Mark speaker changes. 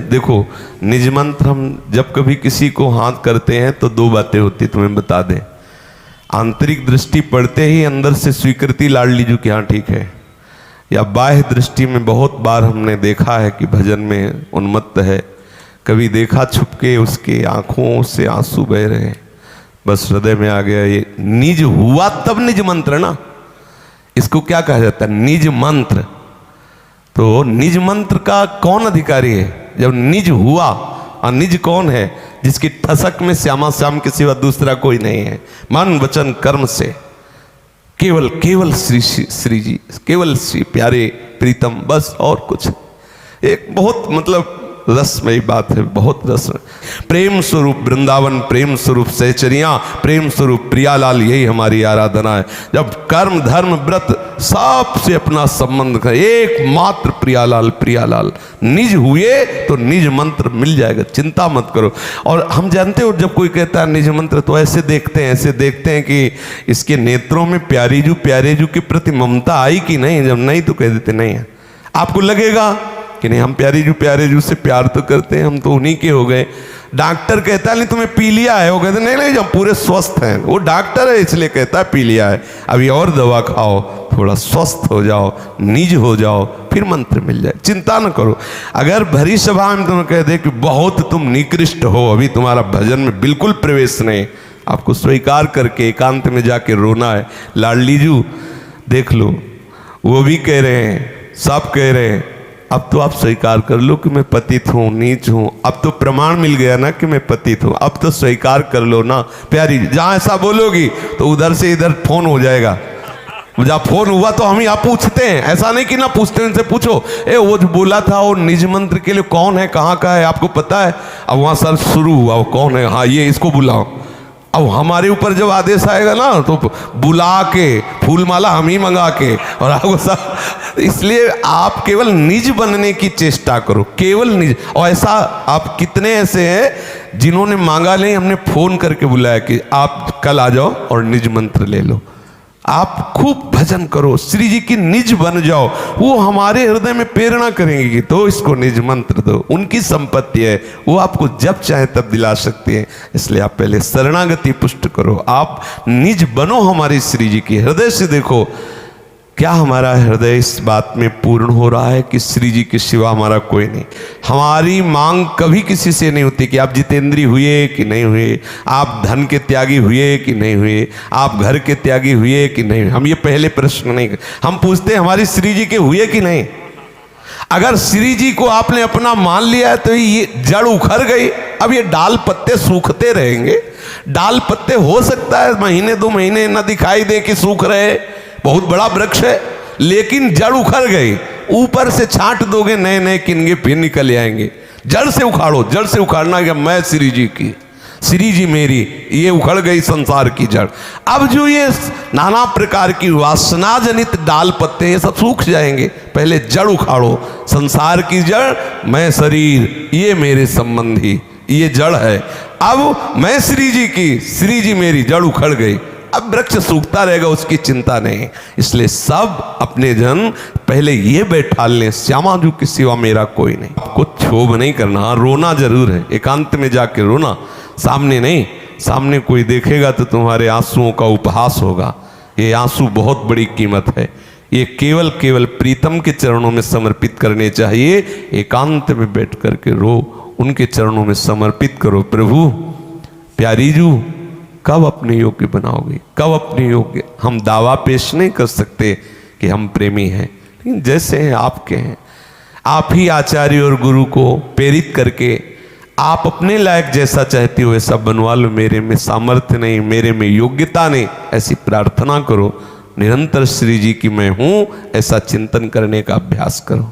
Speaker 1: देखो निज मंत्र हम जब कभी किसी को हाथ करते हैं तो दो बातें होती, तुम्हें बता दें। आंतरिक दृष्टि पड़ते ही अंदर से स्वीकृति लाड़ लीजू कि हाँ ठीक है, या बाह्य दृष्टि में बहुत बार हमने देखा है कि भजन में उन्मत्त है, कभी देखा छुपके उसके आंखों से आंसू बह रहे, बस हृदय में आ गया ये निज हुआ तब निज मंत्र ना, इसको क्या कहा जाता है? निज मंत्र। तो निज मंत्र का कौन अधिकारी है? जब निज हुआ, और निज कौन है? जिसकी ठसक में श्यामा श्याम के सिवा दूसरा कोई नहीं है, मन वचन कर्म से केवल केवल श्री जी, केवल श्री प्यारे प्रीतम, बस और कुछ। एक बहुत मतलब रसमयी बात है, बहुत रस। प्रेम स्वरूप वृंदावन, प्रेम स्वरूप सहचरियां, प्रेम स्वरूप प्रियालाल, यही हमारी आराधना है। जब कर्म धर्म व्रत सबसे अपना संबंध कर, एकमात्र प्रियालाल प्रियालाल निज हुए तो निज मंत्र मिल जाएगा, चिंता मत करो। और हम जानते हो जब कोई कहता है निज मंत्र तो ऐसे देखते हैं कि इसके नेत्रों में प्यारेजू के प्रति ममता आई कि नहीं। जब नहीं तो कह देते नहीं है। आपको लगेगा कि नहीं हम प्यारेजू से प्यार तो करते हैं, हम तो उन्हीं के हो गए। डॉक्टर कहता है नहीं तुम्हें पी लिया है, वो कहते नहीं जब पूरे स्वस्थ हैं। वो डॉक्टर है इसलिए कहता है पी लिया है, अभी और दवा खाओ, थोड़ा स्वस्थ हो जाओ, निज हो जाओ, फिर मंत्र मिल जाए। चिंता न करो। अगर भरी सभा में तुम्हें कह दे कि बहुत तुम निकृष्ट हो, अभी तुम्हारा भजन में बिल्कुल प्रवेश नहीं, आपको स्वीकार करके एकांत में जाके रोना है। लाडलीजू देख लो, वो भी कह रहे हैं, सब कह रहे हैं, अब तो आप स्वीकार कर लो कि मैं पतित हूँ, नीच हूँ। अब तो प्रमाण मिल गया ना कि मैं पतित हूँ, अब तो स्वीकार कर लो ना प्यारी। जहाँ ऐसा बोलोगी तो उधर से इधर फोन हो जाएगा। जब फोन हुआ तो हम यहाँ पूछते हैं, ऐसा नहीं कि ना पूछते, उनसे पूछो वो जो बोला था वो निज मंत्र के लिए कौन है, कहाँ का है, आपको पता है? अब वहाँ सर शुरू हुआ, वो कौन है, हाँ ये इसको बुलाओ। अब हमारे ऊपर जब आदेश आएगा ना तो बुला के फूल माला हम ही मंगा के और आपको सब। इसलिए आप केवल निज बनने की चेष्टा करो, केवल निज। और ऐसा आप कितने ऐसे हैं जिन्होंने मांगा नहीं, हमने फोन करके बुलाया कि आप कल आ जाओ और निज मंत्र ले लो। आप खूब भजन करो, श्री जी की निज बन जाओ, वो हमारे हृदय में प्रेरणा करेंगे कि तो इसको निज मंत्र दो। उनकी संपत्ति है, वो आपको जब चाहे तब दिला सकते हैं। इसलिए आप पहले शरणागति पुष्ट करो, आप निज बनो हमारी श्री जी की। हृदय से देखो क्या हमारा हृदय इस बात में पूर्ण हो रहा है कि श्री जी के सिवा हमारा कोई नहीं। हमारी मांग कभी किसी से नहीं होती कि आप जितेंद्री हुए कि नहीं हुए, आप धन के त्यागी हुए कि नहीं हुए, आप घर के त्यागी हुए कि नहीं हुए। हम ये पहले प्रश्न नहीं, हम पूछते हैं हमारी श्री जी के हुए कि नहीं। अगर श्री जी को आपने अपना मान लिया है तो ये जड़ उखड़ गई, अब ये डाल पत्ते सूखते रहेंगे। डाल पत्ते हो सकता है महीने 2 महीने न दिखाई दे कि सूख रहे, बहुत बड़ा वृक्ष है, लेकिन जड़ उखड़ गई। ऊपर से छांट दोगे नए नए किनगे फिर निकल आएंगे। जड़ से उखाड़ो, जड़ से उखाड़ना क्या, मैं श्री जी की, श्री जी मेरी, ये उखड़ गई संसार की जड़। अब जो ये नाना प्रकार की वासना जनित डाल पत्ते ये सब सूख जाएंगे। पहले जड़ उखाड़ो, संसार की जड़, मैं शरीर, ये मेरे संबंधी, ये जड़ है। अब मैं श्री जी की, श्री जी मेरी, जड़ उखड़ गई, अब वृक्ष सूखता रहेगा, उसकी चिंता नहीं। इसलिए सब अपने जन पहले ये बैठा लें, श्यामाजू के सिवा मेरा कोई नहीं। आपको क्षोभ नहीं करना, हाँ रोना जरूर है, एकांत में जाके रोना, सामने नहीं। सामने कोई देखेगा तो तुम्हारे आंसुओं का उपहास होगा। ये आंसू बहुत बड़ी कीमत है, ये केवल केवल प्रीतम के चरणों में समर्पित करने चाहिए। एकांत में बैठ करके रो, उनके चरणों में समर्पित करो। प्रभु प्यारीजू कब अपने योग्य बनाओगे, कब अपने योग्य। हम दावा पेश नहीं कर सकते कि हम प्रेमी हैं, लेकिन जैसे हैं आपके हैं। आप ही आचार्य और गुरु को प्रेरित करके आप अपने लायक जैसा चाहते हो वैसा बनवा लो। मेरे में सामर्थ्य नहीं, मेरे में योग्यता नहीं, ऐसी प्रार्थना करो। निरंतर श्री जी की मैं हूं ऐसा चिंतन करने का अभ्यास करो।